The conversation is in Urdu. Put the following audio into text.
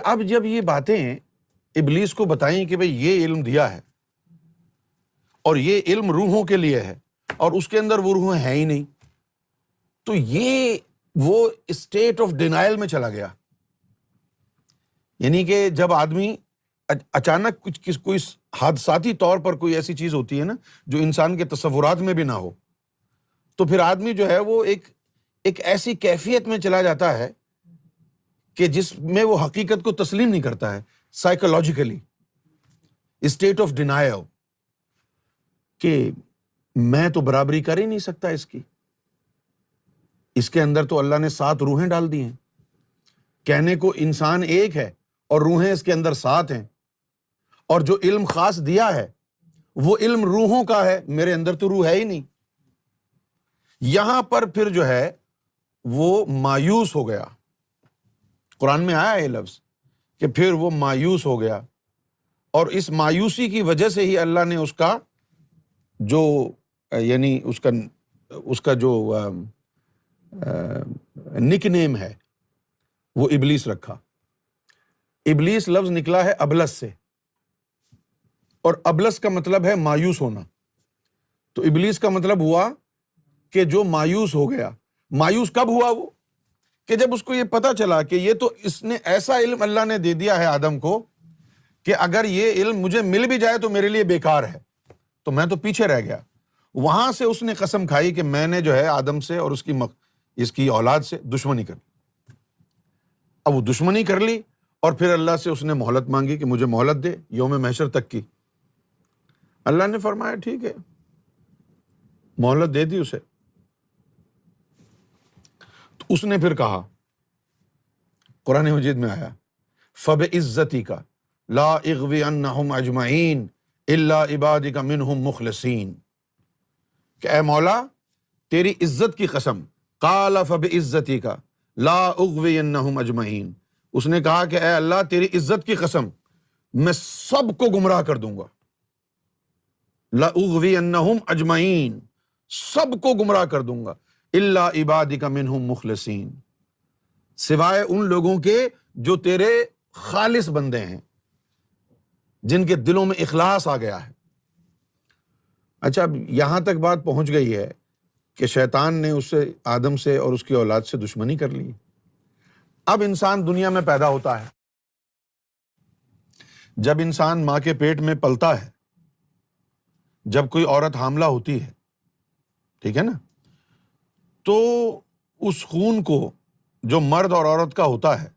اب جب یہ باتیں ابلیس کو بتائیں کہ بھئی یہ علم دیا ہے اور یہ علم روحوں کے لیے ہے اور اس کے اندر وہ روح ہے ہی نہیں، تو یہ وہ اسٹیٹ آف ڈینائل میں چلا گیا. یعنی کہ جب آدمی اچانک کوئی حادثاتی طور پر کوئی ایسی چیز ہوتی ہے نا جو انسان کے تصورات میں بھی نہ ہو، تو پھر آدمی جو ہے وہ ایک ایسی کیفیت میں چلا جاتا ہے کہ جس میں وہ حقیقت کو تسلیم نہیں کرتا ہے، سائیکولوجیکلی اسٹیٹ آف ڈینائل، کہ میں تو برابری کر ہی نہیں سکتا اس کے اندر تو اللہ نے 7 روحیں ڈال دی ہیں. کہنے کو انسان ایک ہے اور روحیں اس کے اندر 7 ہیں، اور جو علم خاص دیا ہے وہ علم روحوں کا ہے، میرے اندر تو روح ہے ہی نہیں. یہاں پر پھر جو ہے وہ مایوس ہو گیا. قرآن میں آیا ہے یہ لفظ کہ پھر وہ مایوس ہو گیا، اور اس مایوسی کی وجہ سے ہی اللہ نے اس کا جو یعنی اس کا جو نک نیم ہے وہ ابلیس رکھا. ابلیس لفظ نکلا ہے ابلس سے، اور ابلس کا مطلب ہے مایوس ہونا. تو ابلیس کا مطلب ہوا کہ جو مایوس ہو گیا. مایوس کب ہوا وہ؟ کہ جب اس کو یہ پتا چلا کہ یہ تو اس نے ایسا علم اللہ نے دے دیا ہے آدم کو کہ اگر یہ علم مجھے مل بھی جائے تو میرے لیے بیکار ہے، تو میں تو پیچھے رہ گیا. وہاں سے اس نے قسم کھائی کہ میں نے جو ہے آدم سے اور اس کی اولاد سے دشمنی کر لی. اب وہ دشمنی کر لی اور پھر اللہ سے اس نے مہلت مانگی کہ مجھے مہلت دے یوم محشر تک کی. اللہ نے فرمایا ٹھیک ہے، مہلت دے دی اسے. تو اس نے پھر کہا، قرآن مجید میں آیا فَبِعِزَّتِكَ لَا أُغْوِيَنَّهُمْ أَجْمَعِينَ إِلَّا عِبَادِكَ مِنْهُمْ مُخْلَصِينَ، کہ اے مولا تیری عزت کی قسم، قَالَ فَبِعِزَّتِكَ لَا أُغْوِيَنَّهُمْ أَجْمَعِينَ، اس نے کہا کہ اے اللہ تیری عزت کی قسم میں سب کو گمراہ کر دوں گا. لَأُغْوِيَنَّهُمْ أَجْمَعِينَ، سب کو گمراہ کر دوں گا. إِلَّا عِبَادِكَ مِنْهُمْ مُخْلَصِينَ، سوائے ان لوگوں کے جو تیرے خالص بندے ہیں، جن کے دلوں میں اخلاص آ گیا ہے. اچھا، اب یہاں تک بات پہنچ گئی ہے کہ شیطان نے اس سے آدم سے اور اس کی اولاد سے دشمنی کر لی. اب انسان دنیا میں پیدا ہوتا ہے، جب انسان ماں کے پیٹ میں پلتا ہے، جب کوئی عورت حاملہ ہوتی ہے، ٹھیک ہے نا، تو اس خون کو جو مرد اور عورت کا ہوتا ہے